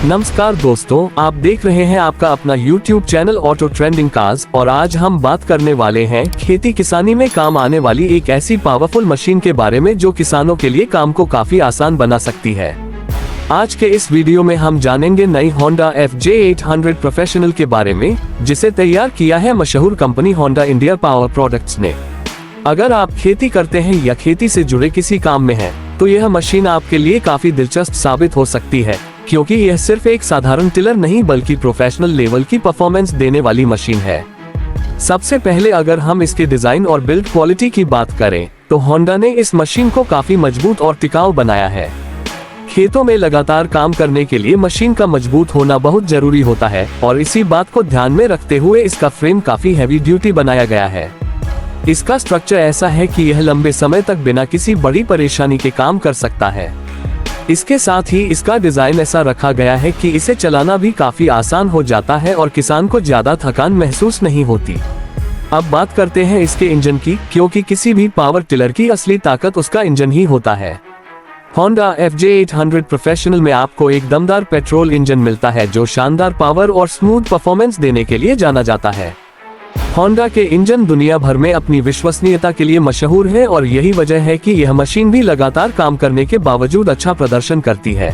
नमस्कार दोस्तों, आप देख रहे हैं आपका अपना YouTube channel auto trending cars और आज हम बात करने वाले हैं खेती किसानी में काम आने वाली एक ऐसी पावरफुल मशीन के बारे में जो किसानों के लिए काम को काफी आसान बना सकती है। आज के इस वीडियो में हम जानेंगे नई Honda FJ800 प्रोफेशनल के बारे में, जिसे तैयार किया है मशहूर company Honda India power products ने। अगर आप खेती करते हैं या खेती से जुड़े किसी काम में हैं, तो यह मशीन आपके लिए काफी दिलचस्प साबित हो सकती है, क्योंकि यह सिर्फ एक साधारण टिलर नहीं बल्कि प्रोफेशनल लेवल की परफॉर्मेंस देने वाली मशीन है। सबसे पहले अगर हम इसके डिजाइन और बिल्ड क्वालिटी की बात करें, तो होंडा ने इस मशीन को काफी मजबूत और टिकाऊ बनाया है। खेतों में लगातार काम करने के लिए मशीन का मजबूत होना बहुत जरूरी होता है और इसी बात को ध्यान में रखते हुए इसका फ्रेम काफी हैवी ड्यूटी बनाया गया है। इसका स्ट्रक्चर ऐसा है कि यह लंबे समय तक बिना किसी बड़ी परेशानी के काम कर सकता है। इसके साथ ही इसका डिजाइन ऐसा रखा गया है कि इसे चलाना भी काफी आसान हो जाता है और किसान को ज्यादा थकान महसूस नहीं होती। अब बात करते हैं इसके इंजन की, क्योंकि किसी भी पावर टिलर की असली ताकत उसका इंजन ही होता है। Honda FJ800 प्रोफेशनल में आपको एक दमदार पेट्रोल इंजन मिलता है जो शानदार पावर और स्मूथ परफॉर्मेंस देने के लिए जाना जाता है। होंडा के इंजन दुनिया भर में अपनी विश्वसनीयता के लिए मशहूर है और यही वजह है कि यह मशीन भी लगातार काम करने के बावजूद अच्छा प्रदर्शन करती है।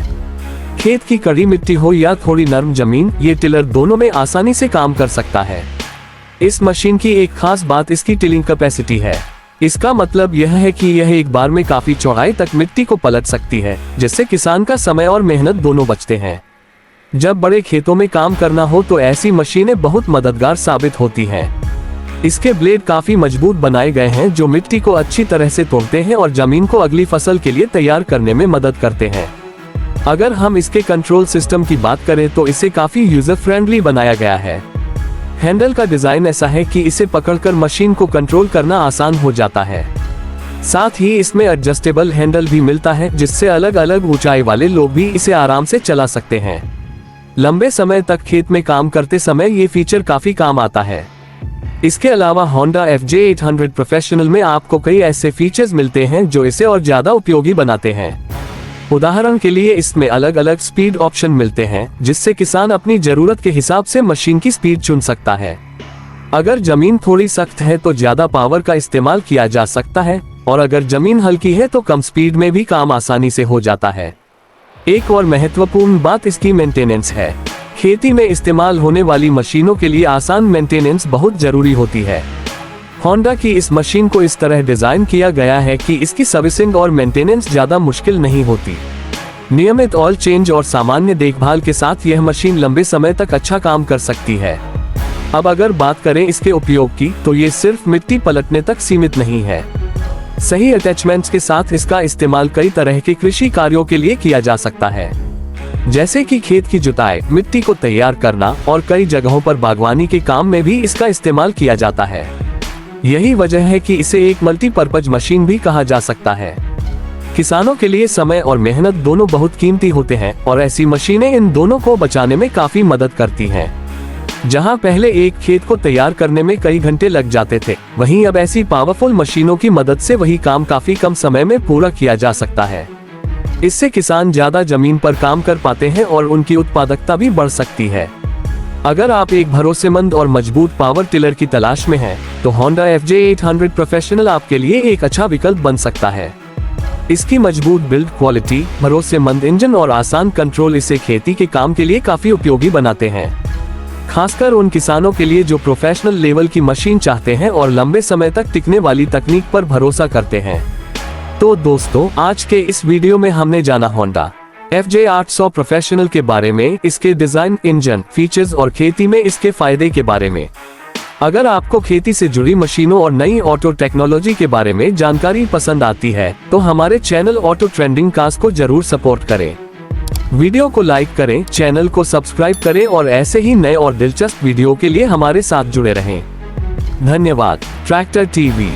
खेत की कड़ी मिट्टी हो या थोड़ी नरम जमीन, ये टिलर दोनों में आसानी से काम कर सकता है। इस मशीन की एक खास बात इसकी टिलिंग कैपेसिटी है। इसका मतलब यह है कि यह एक बार में काफी चौड़ाई तक मिट्टी को पलट सकती है, जिससे किसान का समय और मेहनत दोनों बचते हैं। जब बड़े खेतों में काम करना हो तो ऐसी मशीनें बहुत मददगार साबित होती हैं। इसके ब्लेड काफी मजबूत बनाए गए हैं जो मिट्टी को अच्छी तरह से तोड़ते हैं और जमीन को अगली फसल के लिए तैयार करने में मदद करते हैं। अगर हम इसके कंट्रोल सिस्टम की बात करें तो इसे काफी यूजर फ्रेंडली बनाया गया है। हैंडल का डिजाइन ऐसा है कि इसे पकड़कर मशीन को कंट्रोल करना आसान हो जाता है। साथ ही इसमें एडजस्टेबल हैंडल भी मिलता है, जिससे अलग अलग ऊंचाई वाले लोग भी इसे आराम से चला सकते हैं। लंबे समय तक खेत में काम करते समय ये फीचर काफी काम आता है। इसके अलावा Honda FJ800 प्रोफेशनल में आपको कई ऐसे फीचर्स मिलते हैं जो इसे और ज्यादा उपयोगी बनाते हैं। उदाहरण के लिए इसमें अलग अलग स्पीड ऑप्शन मिलते हैं, जिससे किसान अपनी जरूरत के हिसाब से मशीन की स्पीड चुन सकता है। अगर जमीन थोड़ी सख्त है तो ज्यादा पावर का इस्तेमाल किया जा सकता है और अगर जमीन हल्की है तो कम स्पीड में भी काम आसानी से हो जाता है। एक और महत्वपूर्ण बात इसकी मेंटेनेंस है। खेती में इस्तेमाल होने वाली मशीनों के लिए आसान मेंटेनेंस बहुत जरूरी होती है। होंडा की इस मशीन को इस तरह डिजाइन किया गया है कि इसकी सर्विसिंग और मेंटेनेंस ज्यादा मुश्किल नहीं होती। नियमित ऑयल चेंज और सामान्य देखभाल के साथ यह मशीन लंबे समय तक अच्छा काम कर सकती है। अब अगर बात करें इसके उपयोग की, तो ये सिर्फ मिट्टी पलटने तक सीमित नहीं है। सही अटैचमेंट्स के साथ इसका इस्तेमाल कई तरह के कृषि कार्यों के लिए किया जा सकता है, जैसे कि खेत की जुताई, मिट्टी को तैयार करना और कई जगहों पर बागवानी के काम में भी इसका इस्तेमाल किया जाता है। यही वजह है कि इसे एक मल्टीपर्पज मशीन भी कहा जा सकता है। किसानों के लिए समय और मेहनत दोनों बहुत कीमती होते हैं और ऐसी मशीनें इन दोनों को बचाने में काफी मदद करती हैं। जहां पहले एक खेत को तैयार करने में कई घंटे लग जाते थे, वहीं अब ऐसी पावरफुल मशीनों की मदद से वही काम काफी कम समय में पूरा किया जा सकता है। इससे किसान ज्यादा जमीन पर काम कर पाते हैं और उनकी उत्पादकता भी बढ़ सकती है। अगर आप एक भरोसेमंद और मजबूत पावर टिलर की तलाश में हैं, तो Honda FJ800 प्रोफेशनल आपके लिए एक अच्छा विकल्प बन सकता है। इसकी मजबूत बिल्ड क्वालिटी, भरोसेमंद इंजन और आसान कंट्रोल इसे खेती के काम के लिए काफी उपयोगी बनाते हैं, खासकर उन किसानों के लिए जो प्रोफेशनल लेवल की मशीन चाहते हैं और लंबे समय तक टिकने वाली तकनीक पर भरोसा करते हैं। तो दोस्तों, आज के इस वीडियो में हमने जाना Honda FJ800 प्रोफेशनल के बारे में, इसके डिजाइन, इंजन, फीचर्स और खेती में इसके फायदे के बारे में। अगर आपको खेती से जुड़ी मशीनों और नई ऑटो टेक्नोलॉजी के बारे में जानकारी पसंद आती है, तो हमारे चैनल ऑटो ट्रेंडिंग कार्स को जरूर सपोर्ट करें। वीडियो को लाइक करें, चैनल को सब्सक्राइब करें और ऐसे ही नए और दिलचस्प वीडियो के लिए हमारे साथ जुड़े रहें। धन्यवाद। Tractor TV.